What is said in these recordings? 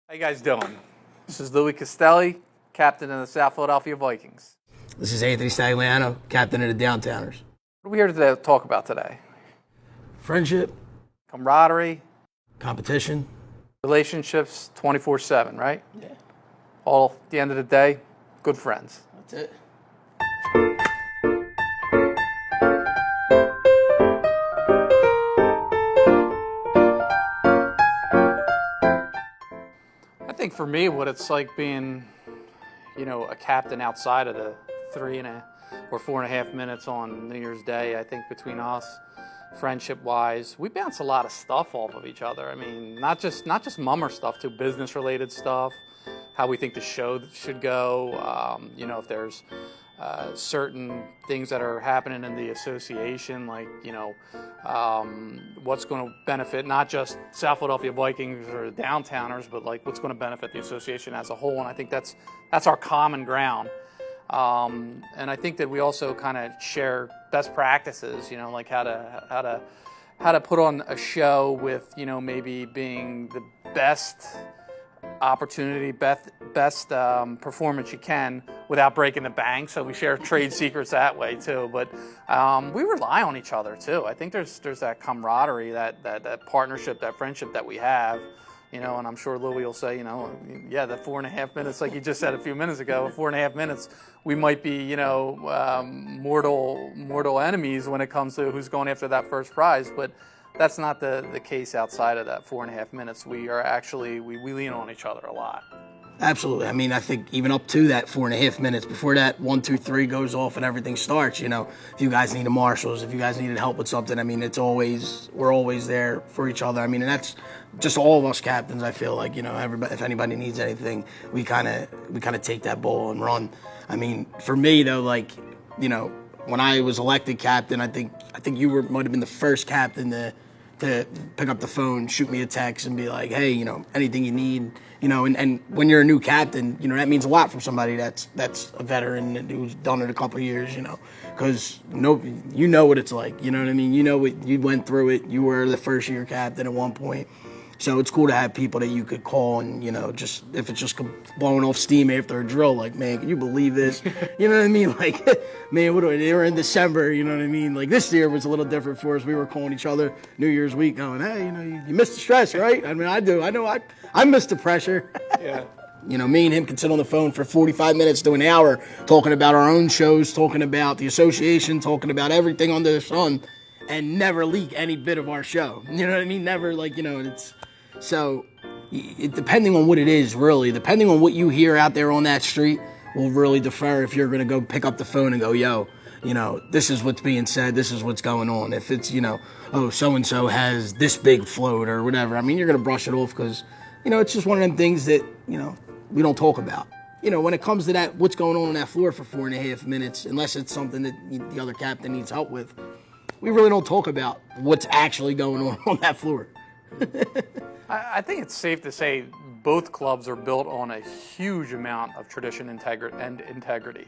How you guys doing? This is Louie Castelli, captain of the South Philadelphia Vikings. This is Anthony Stagliano, captain of the Downtowners. What are we here to talk about today? Friendship, Camaraderie, competition. relationships 24/7, right? Yeah. All at the end of the day, good friends. That's it. I think for me, what it's like being, a captain outside of the 4.5 minutes on New Year's Day, I think between us, friendship-wise, we bounce a lot of stuff off of each other. I mean, not just mummer stuff, too, business-related stuff, how we think the show should go, if there's certain things that are happening in the association, like, what's going to benefit not just South Philadelphia Vikings or the Downtowners, but like what's going to benefit the association as a whole. And I think that's our common ground. And I think that we also kind of share best practices, like how to put on a show with, maybe being the best opportunity, best performance you can without breaking the bank. So we share trade secrets that way too. But we rely on each other too. I think there's that camaraderie, that partnership, that friendship that we have. And I'm sure Louie will say, the 4.5 minutes, like you just said a few minutes ago, 4.5 minutes, we might be, mortal enemies when it comes to who's going after that first prize. But that's not the case outside of that 4.5 minutes. We are actually, we lean on each other a lot. Absolutely. I mean, I think even up to that 4.5 minutes, before that 1, 2, 3 goes off and everything starts, if you guys need marshals, if you guys needed help with something, I mean, we're always there for each other. I mean, and that's just all of us captains. I feel like, everybody, if anybody needs anything, we kind of take that ball and run. I mean, for me though, like, when I was elected captain, I think you might have been the first captain to pick up the phone, shoot me a text, and be like, hey, anything you need, and when you're a new captain, that means a lot from somebody that's a veteran who's done it a couple of years, because you know what it's like, you know what I mean? You know what, you went through it. You were the first year captain at one point. So it's cool to have people that you could call and, just if it's just blowing off steam after a drill, like, man, can you believe this? You know what I mean? Like, man, they were in December, you know what I mean? Like, this year was a little different for us. We were calling each other New Year's week going, hey, you missed the stress, right? I mean, I do. I know I missed the pressure. Yeah. Me and him can sit on the phone for 45 minutes to an hour talking about our own shows, talking about the association, talking about everything under the sun, and never leak any bit of our show. You know what I mean? Never, like, it's... So, depending on what it is, really, depending on what you hear out there on that street, will really defer if you're going to go pick up the phone and go, yo, this is what's being said, this is what's going on. If it's, oh, so-and-so has this big float or whatever, I mean, you're going to brush it off because, it's just one of them things that, we don't talk about. When it comes to that, what's going on that floor for 4.5 minutes, unless it's something that the other captain needs help with, we really don't talk about what's actually going on that floor. I think it's safe to say both clubs are built on a huge amount of tradition and integrity.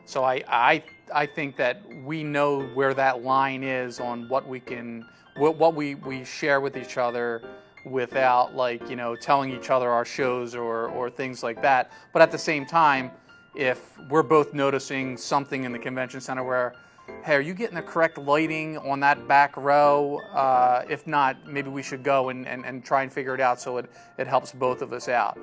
So I think that we know where that line is on what we share with each other without, like, telling each other our shows or things like that. But at the same time, if we're both noticing something in the convention center where, hey, are you getting the correct lighting on that back row? If not, maybe we should go and try and figure it out so it helps both of us out.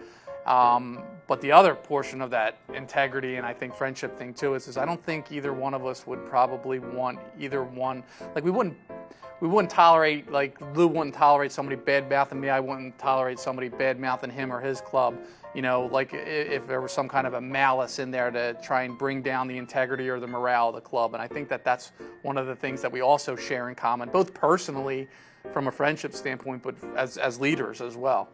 But the other portion of that integrity and I think friendship thing too is I don't think either one of us would probably want either one. Like we wouldn't tolerate, like Lou wouldn't tolerate somebody bad mouthing me. I wouldn't tolerate somebody bad mouthing him or his club. Like if there was some kind of a malice in there to try and bring down the integrity or the morale of the club. And I think that that's one of the things that we also share in common, both personally from a friendship standpoint, but as leaders as well.